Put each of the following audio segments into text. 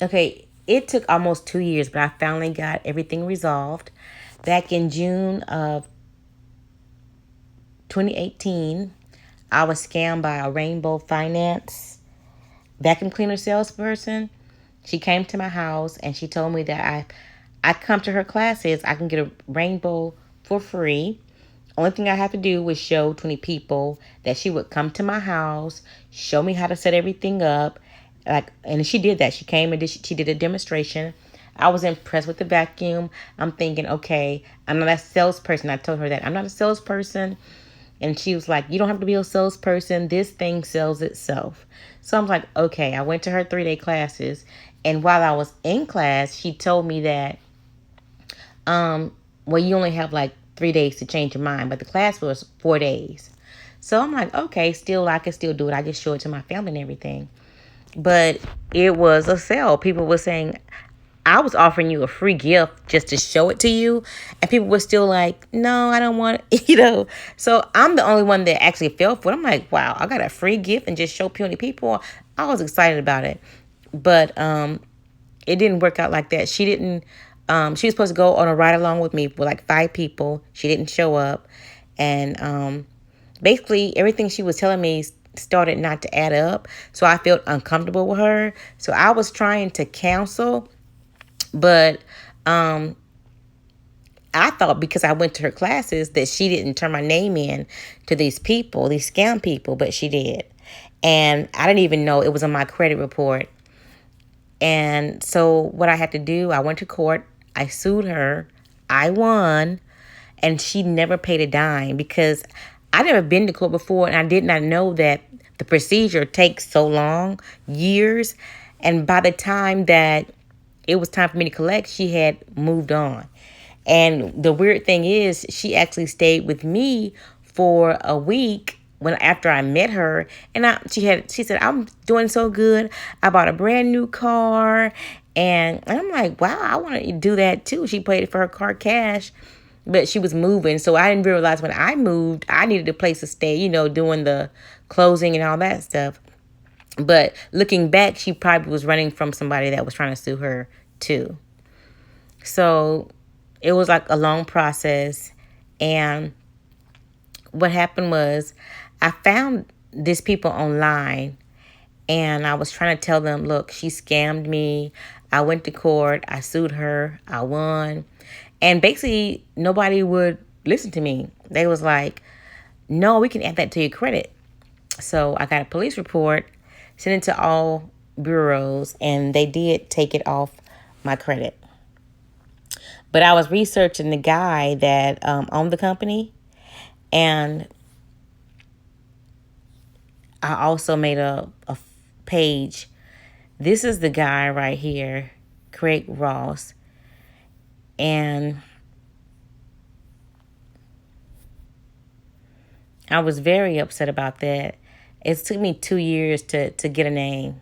Okay, it took almost 2 years, but I finally got everything resolved. Back in June of 2018, I was scammed by a Rainbow Finance vacuum cleaner salesperson. She came to my house and she told me that I come to her classes, I can get a rainbow for free. Only thing I have to do was show 20 people that she would come to my house, show me how to set everything up. And she did that. She came and she did a demonstration. I was impressed with the vacuum. I'm thinking, okay, I'm not a salesperson. I told her that I'm not a salesperson. And she was like, you don't have to be a salesperson. This thing sells itself. So I'm like, okay. I went to her 3-day classes. And while I was in class, she told me that, well, you only have like 3 days to change your mind. But the class was 4 days. So I'm like, okay, still, I can still do it. I just show it to my family and everything. But it was a sale. People were saying, I was offering you a free gift just to show it to you. And people were still like, no, I don't want it, So I'm the only one that actually fell for it. I'm like, wow, I got a free gift and just show 20 people. I was excited about it. But it didn't work out like that. She didn't, she was supposed to go on a ride along with me with like 5 people. She didn't show up. And basically everything she was telling me started not to add up. So I felt uncomfortable with her. So I was trying to counsel, but I thought because I went to her classes that she didn't turn my name in to these people, these scam people, but she did. And I didn't even know it was on my credit report. And so what I had to do, I went to court. I sued her. I won. And she never paid a dime because I never been to court before and I did not know that the procedure takes so long, years. And by the time that it was time for me to collect, she had moved on. And the weird thing is, she actually stayed with me for a week when after I met her, and she said, I'm doing so good. I bought a brand new car, and I'm like, wow, I want to do that too. She paid for her car cash, but she was moving, so I didn't realize when I moved, I needed a place to stay, doing the closing and all that stuff. But looking back, she probably was running from somebody that was trying to sue her too. So it was like a long process. And what happened was I found these people online and I was trying to tell them, look, she scammed me. I went to court. I sued her. I won. And basically nobody would listen to me. They was like, no, we can add that to your credit. So I got a police report, sent it to all bureaus, and they did take it off my credit. But I was researching the guy that owned the company, and I also made a page. This is the guy right here, Craig Ross. And I was very upset about that. It took me 2 years to get a name.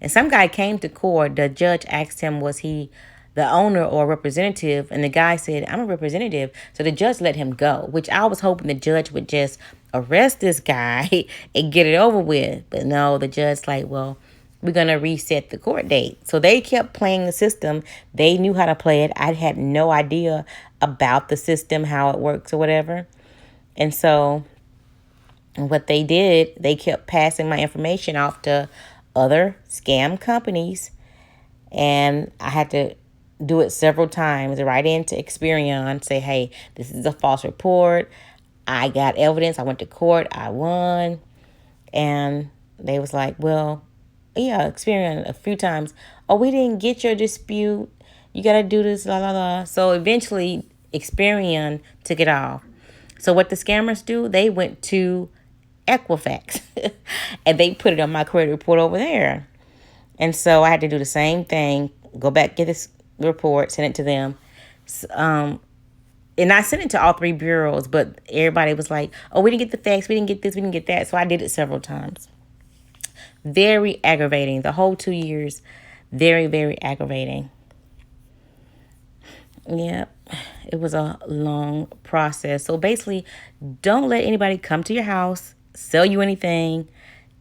And some guy came to court. The judge asked him, was he the owner or representative? And the guy said, I'm a representative. So the judge let him go, which I was hoping the judge would just arrest this guy and get it over with. But no, the judge's like, well, we're going to reset the court date. So they kept playing the system. They knew how to play it. I had no idea about the system, how it works or whatever. And so what they did, they kept passing my information off to other scam companies, and I had to do it several times. Write into Experian, say, hey, this is a false report. I got evidence. I went to court. I won. And they was like, well, yeah, Experian a few times. Oh, we didn't get your dispute. You got to do this, la, la, la. So eventually Experian took it off. So what the scammers do, they went to Equifax and they put it on my credit report over there. And so I had to do the same thing, go back, get this report, send it to them. And I sent it to all 3 bureaus, but everybody was like, oh, we didn't get the fax, we didn't get this, we didn't get that. So I did it several times. Very aggravating. The whole 2 years, very, very aggravating. Yeah, it was a long process. So basically, don't let anybody come to your house, sell you anything,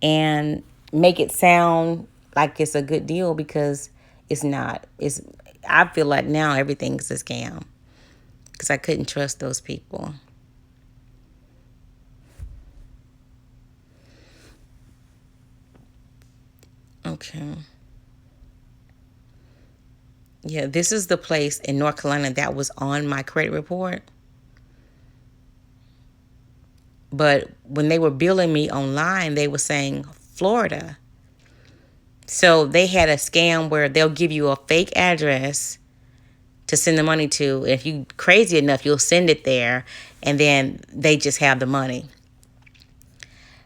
and make it sound like it's a good deal, because It's not. It's I feel like now everything's a scam because I couldn't trust those people. Okay. Yeah, this is the place in North Carolina that was on my credit report. But when they were billing me online, they were saying Florida. So they had a scam where they'll give you a fake address to send the money to. If you crazy enough, you'll send it there, and then they just have the money.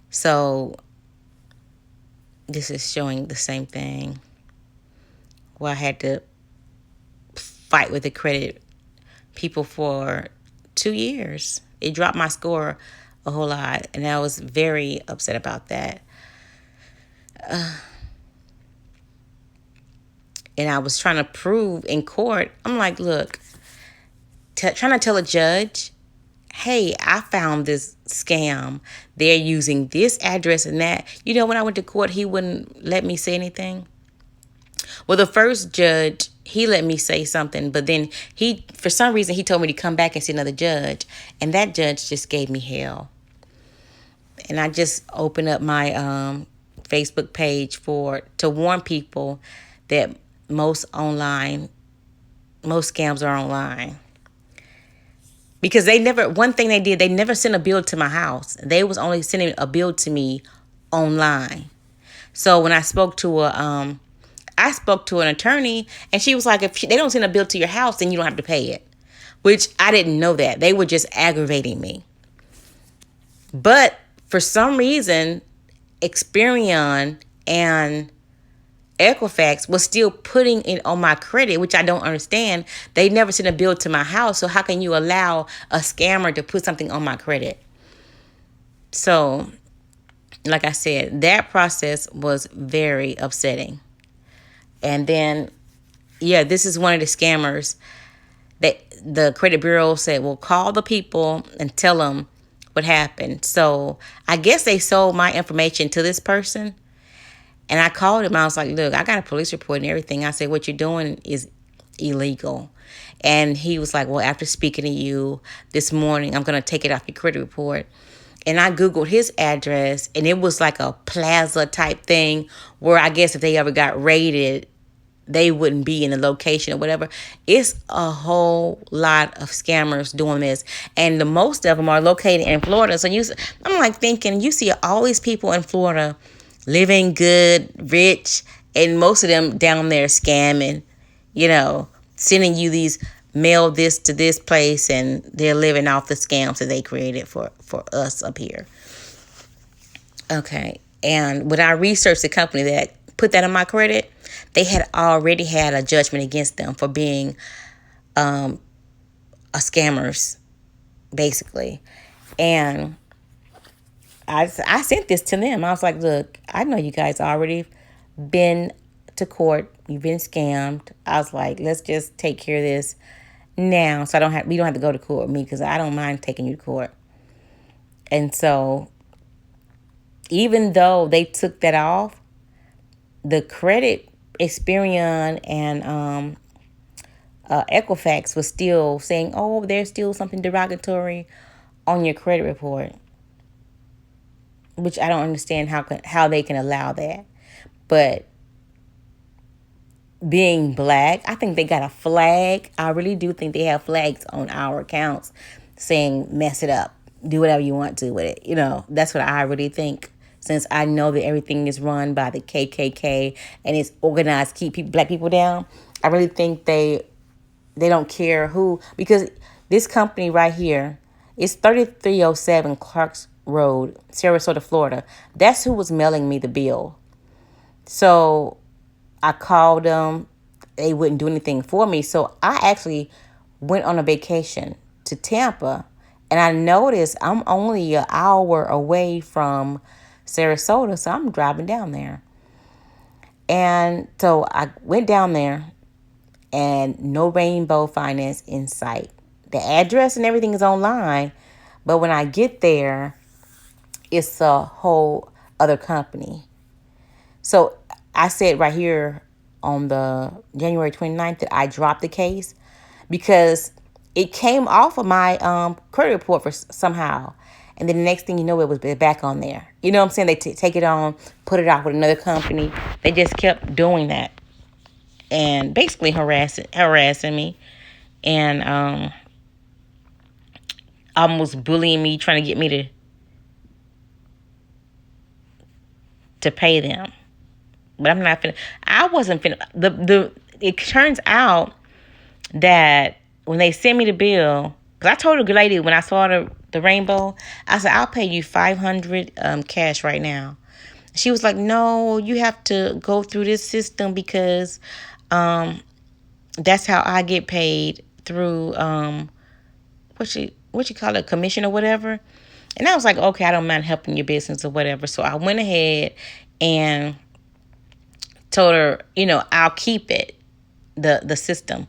So this is showing the same thing. Well, I had to fight with the credit people for 2 years. It dropped my score a whole lot, and I was very upset about that. And I was trying to prove in court. I'm like, look, trying to tell a judge, hey, I found this scam. They're using this address and that. You know, when I went to court, he wouldn't let me say anything. Well, the first judge, he let me say something, but then for some reason, he told me to come back and see another judge. And that judge just gave me hell. And I just opened up my Facebook page to warn people that most scams are online. Because one thing they did, they never sent a bill to my house. They was only sending a bill to me online. So when I spoke to an attorney, and she was like, if they don't send a bill to your house, then you don't have to pay it. Which I didn't know that. They were just aggravating me. But for some reason, Experian and Equifax was still putting it on my credit, which I don't understand. They never sent a bill to my house, so how can you allow a scammer to put something on my credit? So, like I said, that process was very upsetting. And then, yeah, this is one of the scammers that the credit bureau said, well, call the people and tell them what happened. So I guess they sold my information to this person. And I called him. I was like, look, I got a police report and everything. I said, what you're doing is illegal. And he was like, well, after speaking to you this morning, I'm going to take it off your credit report. And I Googled his address, and it was like a plaza type thing where I guess if they ever got raided, they wouldn't be in the location or whatever. It's a whole lot of scammers doing this. And the most of them are located in Florida. So I'm like thinking, you see all these people in Florida living good, rich, and most of them down there scamming, sending you these mail this to this place, and they're living off the scams that they created for us up here. Okay. And when I researched the company that put that on my credit, they had already had a judgment against them for being a scammers, basically. And I sent this to them. I was like, look, I know you guys already been to court. You've been scammed. I was like, let's just take care of this now, so we don't have to go to court with me, because I don't mind taking you to court. And so even though they took that off, the credit Experian and Equifax was still saying, oh, there's still something derogatory on your credit report, which I don't understand how they can allow that. But being black, I think they got a flag. I really do think they have flags on our accounts saying, mess it up, do whatever you want to with it. That's what I really think. Since I know that everything is run by the KKK and it's organized to keep black people down, I really think they don't care who, because this company right here is 3307 Clark's Road, Sarasota, Florida. That's who was mailing me the bill. So I called them. They wouldn't do anything for me. So I actually went on a vacation to Tampa, and I noticed I'm only an hour away from Sarasota, so I'm driving down there. And so I went down there, and no Rainbow Finance in sight. The address and everything is online, but when I get there, it's a whole other company. So I said right here on the January 29th that I dropped the case because it came off of my credit report for somehow. And then the next thing you know, it was back on there. You know what I'm saying? They take it on, put it out with another company. They just kept doing that and basically harassing me and almost bullying me, trying to get me to pay them. But I'm not finna. I wasn't finna. It turns out that when they sent me the bill, because I told the lady when I saw the rainbow, I said, I'll pay you $500 cash right now. She was like, no, you have to go through this system because that's how I get paid through what you call it, commission or whatever. And I was like, okay, I don't mind helping your business or whatever. So I went ahead and told her, I'll keep it, the system.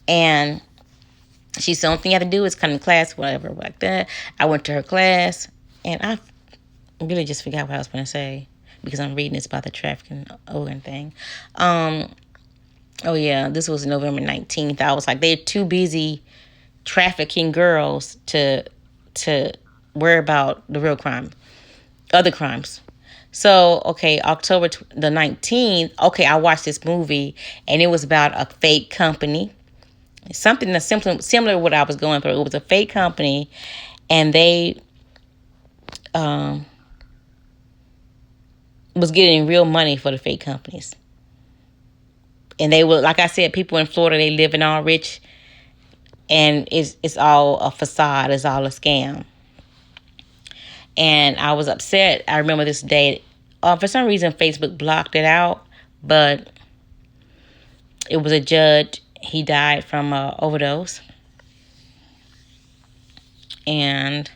And she said, the only thing you have to do is come to class, whatever, like that. I went to her class, and I really just forgot what I was going to say because I'm reading this about the trafficking organ thing. Oh, yeah, this was November 19th. I was like, they're too busy trafficking girls to worry about the real crime, other crimes. So, okay, October the 19th, okay, I watched this movie, and it was about a fake company. Something that's similar to what I was going through. It was a fake company, and they was getting real money for the fake companies. And they were, like I said, people in Florida, they live in all rich, and it's all a facade. It's all a scam. And I was upset. I remember this day. For some reason, Facebook blocked it out, but it was a judge. He died from an overdose. And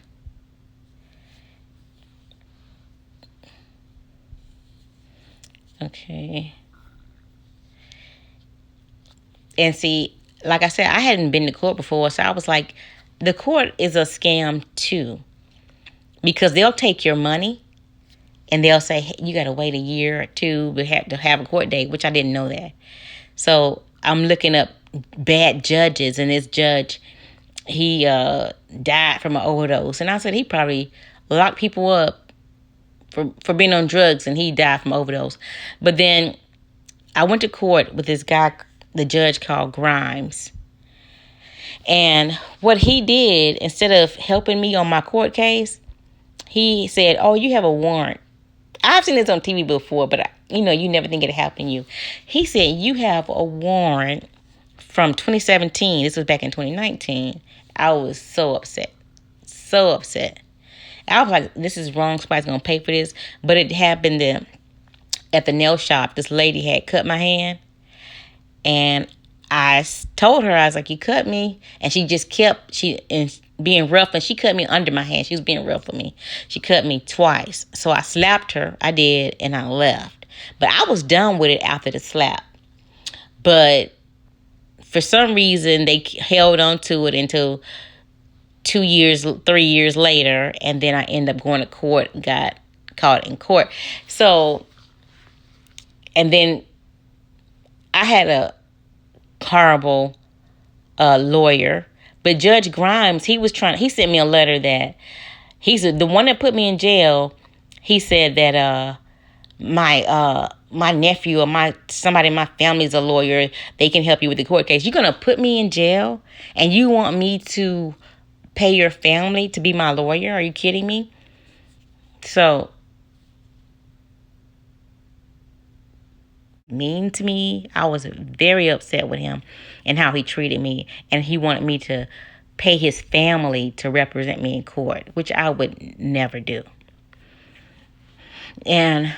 okay. And see, like I said, I hadn't been to court before, so I was like, the court is a scam too. Because they'll take your money and they'll say, hey, you got to wait a year or two to have a court date, which I didn't know that. So I'm looking up bad judges, and this judge, he died from an overdose. And I said he probably locked people up for being on drugs, and he died from overdose. But then I went to court with this guy, the judge called Grimes. And what he did, instead of helping me on my court case, he said, oh, you have a warrant. I've seen this on TV before, but you never think it'd happen to you. He said, you have a warrant from 2017. This was back in 2019. I was so upset. So upset. I was like, this is wrong. Somebody's going to pay for this. But it happened at the nail shop. This lady had cut my hand. And I told her, I was like, you cut me. And she just kept being rough. And she cut me under my hand. She was being rough with me. She cut me twice. So I slapped her. I did. And I left. But I was done with it after the slap. But for some reason, they held on to it until 3 years later. And then I ended up going to court and got caught in court. So, and then I had a horrible lawyer. But Judge Grimes, he sent me a letter that he said, the one that put me in jail, he said that my nephew or somebody in my family's a lawyer. They can help you with the court case. You're going to put me in jail and you want me to pay your family to be my lawyer? Are you kidding me? So, mean to me. I was very upset with him and how he treated me. And he wanted me to pay his family to represent me in court, which I would never do. And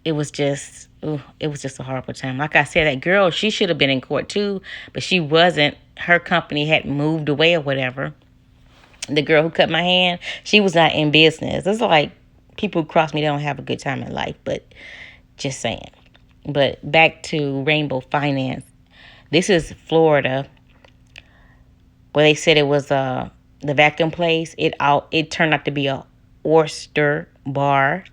it was just a horrible time. Like I said, that girl, she should have been in court too, but she wasn't. Her company had moved away or whatever. The girl who cut my hand, she was not in business. It's like people who cross me, they don't have a good time in life, but just saying. But back to Rainbow Finance. This is Florida, where they said it was the vacuum place. It turned out to be a oyster bar.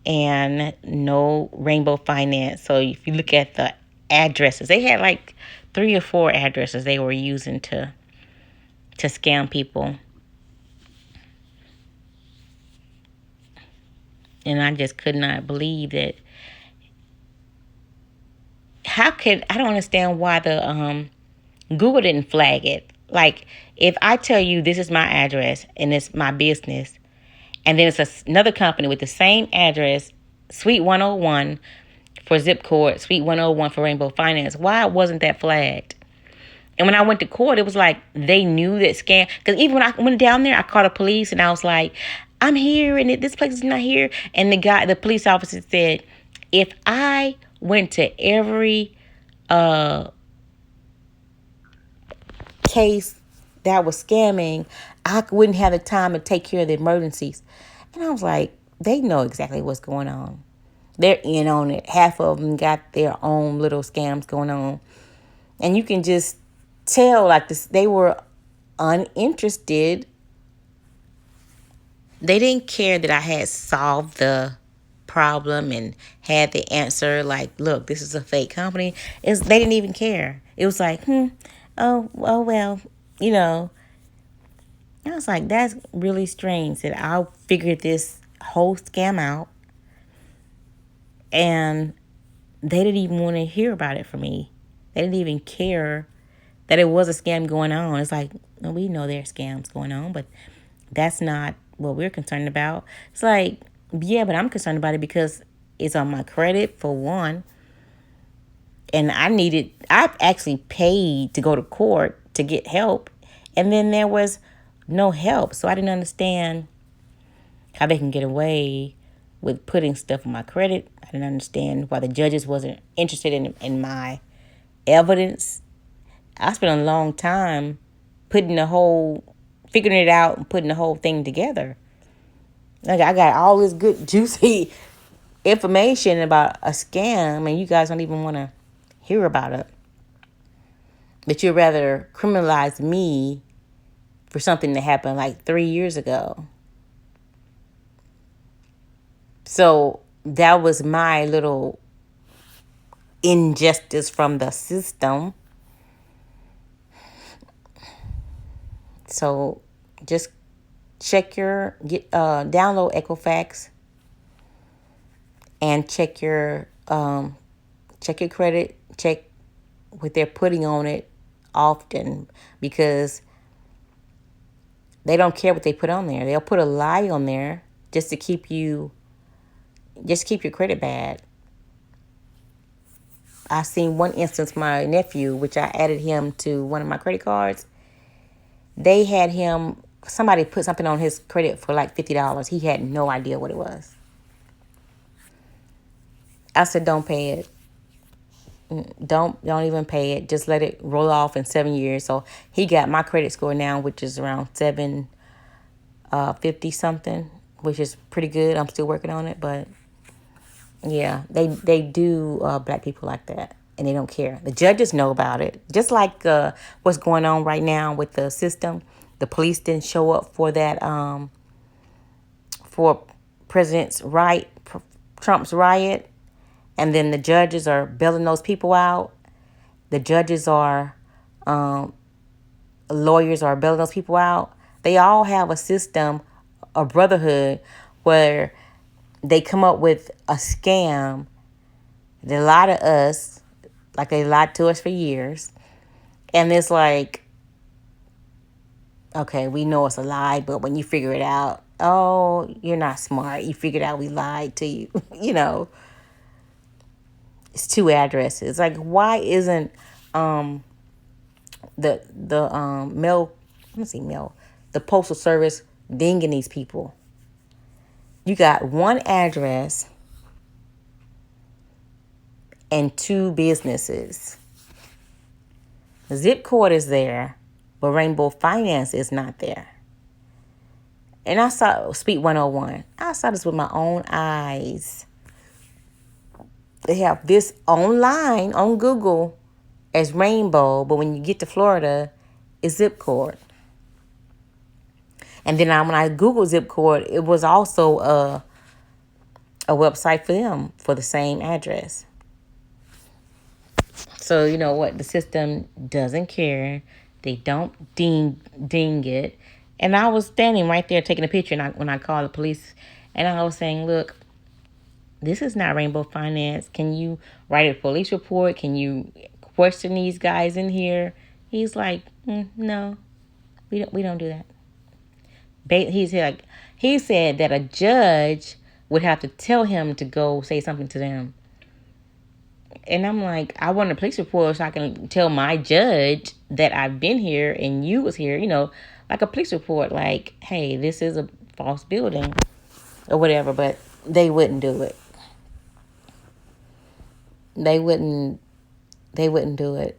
and no Rainbow Finance. So if you look at the addresses, they had like 3 or 4 addresses they were using to scam people. And I just could not believe that. I don't understand why the Google didn't flag it. Like, if I tell you this is my address and it's my business, and then it's another company with the same address, Suite 101 for zip code, Suite 101 for Rainbow Finance, why wasn't that flagged? And when I went to court, it was like they knew that scam. Because even when I went down there, I called the police and I was like, I'm here and this place is not here. And the police officer said, if I went to every case that was scamming, I wouldn't have the time to take care of the emergencies. And I was like, they know exactly what's going on. They're in on it. Half of them got their own little scams going on. And you can just tell, like, this, they were uninterested. They didn't care that I had solved the problem and had the answer. Like, look, this is a fake company. They didn't even care. It was like, oh well, you know. I was like, that's really strange that I figured this whole scam out and they didn't even want to hear about it from me. They didn't even care that it was a scam going on. It's like, well, we know there are scams going on, but that's not what we're concerned about. It's like, yeah, but I'm concerned about it because it's on my credit, for one. And I actually paid to go to court to get help. And then there was no help. So I didn't understand how they can get away with putting stuff on my credit. I didn't understand why the judges wasn't interested in my evidence. I spent a long time figuring it out and putting the whole thing together. Like, I got all this good, juicy information about a scam, and you guys don't even want to hear about it. But you'd rather criminalize me for something that happened like 3 years ago. So that was my little injustice from the system. So just download Equifax and check your credit, check what they're putting on it often, because they don't care what they put on there. They'll put a lie on there just to keep your credit bad. I seen one instance, my nephew, which I added him to one of my credit cards. They had somebody put something on his credit for like $50. He had no idea what it was. I said, don't pay it. Don't even pay it. Just let it roll off in 7 years. So he got my credit score now, which is around 750 something, which is pretty good. I'm still working on it, but yeah, they do black people like that, and they don't care. The judges know about it, just like what's going on right now with the system. The police didn't show up for that for Trump's riot, and then the judges are bailing those people out. The judges lawyers are bailing those people out. They all have a system, a brotherhood, where they come up with a scam. They lie to us, like they lied to us for years. And it's like, okay, we know it's a lie, but when you figure it out, oh, you're not smart. You figured out we lied to you. It's 2 addresses. Like, why isn't the the postal service dinging these people? You got 1 address and 2 businesses. The zip code is there, but Rainbow Finance is not there. And I saw Suite 101. I saw this with my own eyes. They have this online on Google as Rainbow, but when you get to Florida, it's zip code. And then when I Googled zip code, it was also a website for them for the same address. So you know what? The system doesn't care. They don't ding it. And I was standing right there taking a picture, and when I called the police, and I was saying, "Look, this is not Rainbow Finance. Can you write a police report? Can you question these guys in here?" He's like, "No, we don't do that." He said that a judge would have to tell him to go say something to them. And I'm like, I want a police report so I can tell my judge that I've been here and you was here, like a police report, like, hey, this is a false building or whatever. But they wouldn't do it. They wouldn't do it.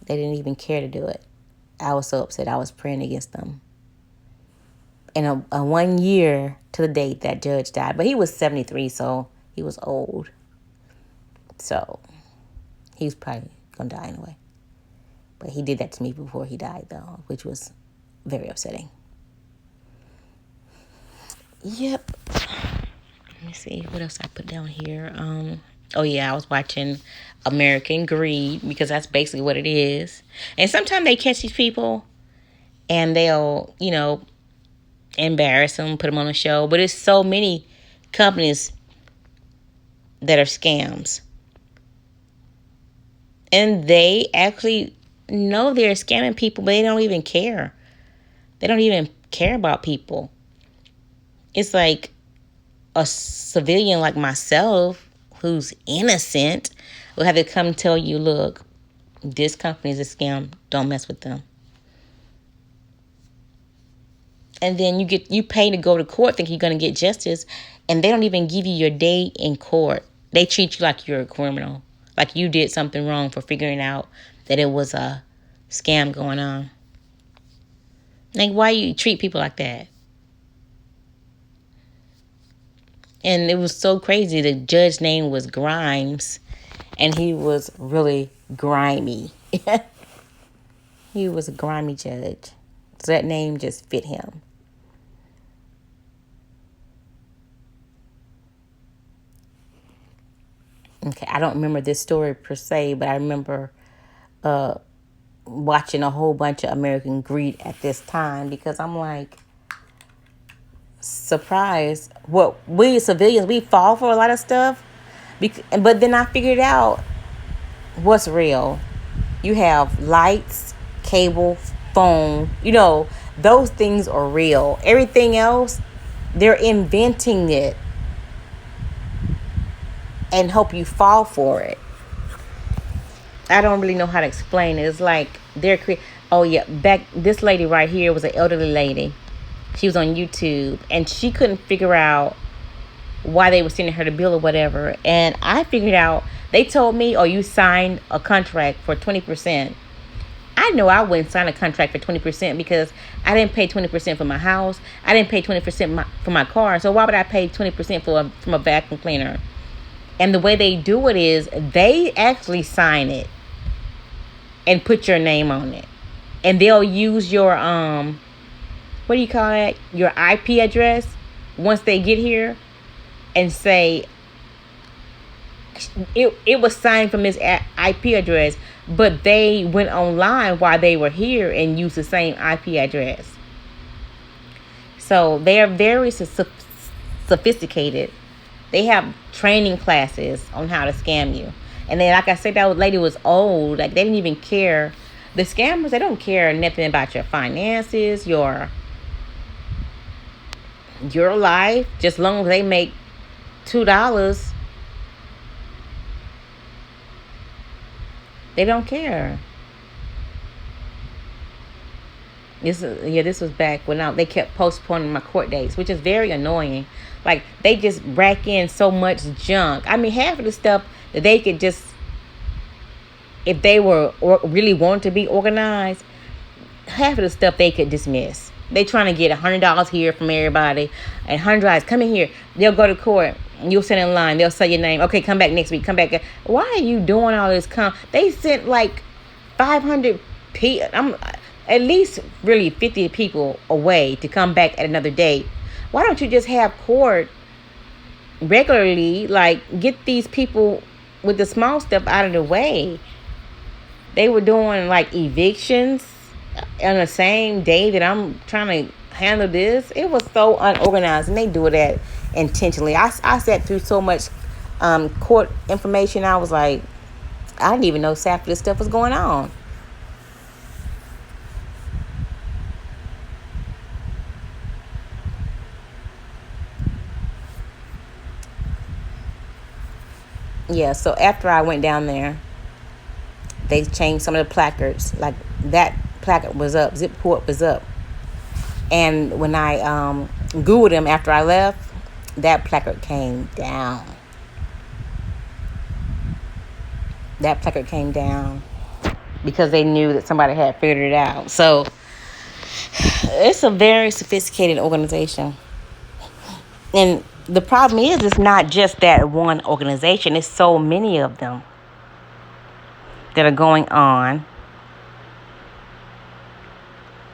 They didn't even care to do it. I was so upset. I was praying against them. And a 1 year to the date that judge died. But he was 73, so he was old. So he's probably going to die anyway. But he did that to me before he died, though, which was very upsetting. Yep. Let me see. What else I put down here? Oh, yeah, I was watching American Greed because that's basically what it is. And sometimes they catch these people and they'll, embarrass them, put them on a show. But it's so many companies that are scams. And they actually know they're scamming people, but they don't even care. They don't even care about people. It's like a civilian like myself who's innocent will have to come tell you, look, this company is a scam. Don't mess with them. And then you pay to go to court thinking you're going to get justice, and they don't even give you your day in court. They treat you like you're a criminal, like you did something wrong for figuring out that it was a scam going on. Like, why you treat people like that? And it was so crazy. The judge's name was Grimes, and he was really grimy. He was a grimy judge. So that name just fit him. Okay, I don't remember this story per se, but I remember watching a whole bunch of American Greed at this time because I'm like, surprised. What we civilians, we fall for a lot of stuff. But then I figured out what's real. You have lights, cable, phone. Those things are real. Everything else, they're inventing it and hope you fall for it. I don't really know how to explain it. It's like oh yeah, this lady right here was an elderly lady. She was on YouTube and she couldn't figure out why they were sending her the bill or whatever. And I figured out, they told me, oh, you signed a contract for 20%. I know I wouldn't sign a contract for 20% because I didn't pay 20% for my house. I didn't pay 20% for my car. So why would I pay 20% from a vacuum cleaner? And the way they do it is they actually sign it and put your name on it. And they'll use your, what do you call it? Your IP address once they get here and say, it was signed from this IP address, but they went online while they were here and used the same IP address. So they are very sophisticated. They have training classes on how to scam you. And then, like I said, that lady was old. Like, they didn't even care. The scammers, they don't care nothing about your finances, your life. Just as long as they make $2, they don't care. This was back when they kept postponing my court dates, which is very annoying. Like, they just rack in so much junk. I mean, half of the stuff that they could just, if they were really wanted to be organized, half of the stuff they could dismiss. They trying to get $100 here from everybody, and $100 come in here. They'll go to court. You'll sit in line. They'll say your name. Okay, come back next week. Come back. Why are you doing all this? They sent like 500 people. At least really 50 people away to come back at another date. Why don't you just have court regularly? Like, get these people with the small stuff out of the way. They were doing like evictions on the same day that I'm trying to handle this. It was so unorganized, and they do that intentionally. I sat through so much court information. I was like, I didn't even know half of this stuff was going on. Yeah, so after I went down there, they changed some of the placards. Like, that placard was up, zip port was up. And when I Googled them after I left, that placard came down. That placard came down because they knew that somebody had figured it out. So it's a very sophisticated organization. And the problem is, it's not just that one organization. It's so many of them that are going on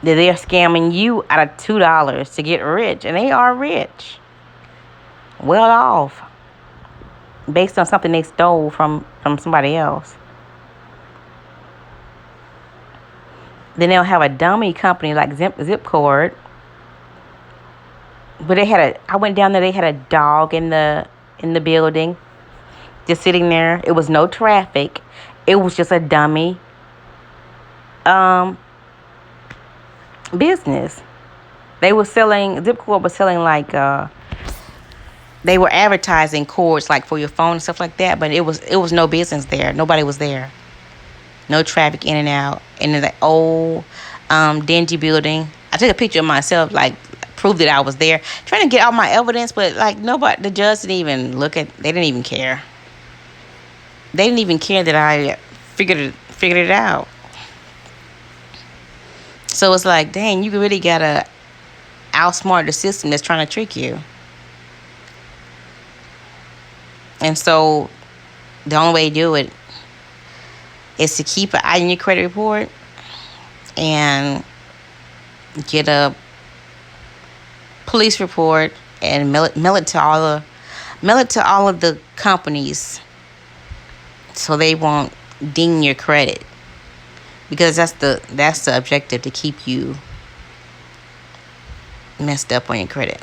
that they're scamming you out of $2 to get rich. And they are rich. Well off. Based on something they stole from somebody else. Then they'll have a dummy company like Zipcord. But I went down there, they had a dog in the building, just sitting there. It was no traffic. It was just a dummy business. Zipcord was selling like they were advertising cords like for your phone and stuff like that, but it was no business there. Nobody was there. No traffic in and out. And in the old dingy building. I took a picture of myself, like, prove that I was there, trying to get all my evidence, but like nobody, the judge didn't even they didn't even care. They didn't even care that I figured it out. So it's like, dang, you really gotta outsmart the system that's trying to trick you. And so the only way to do it is to keep an eye on your credit report and get a police report and mail it to all of the companies, so they won't ding your credit, because that's the objective, to keep you messed up on your credit.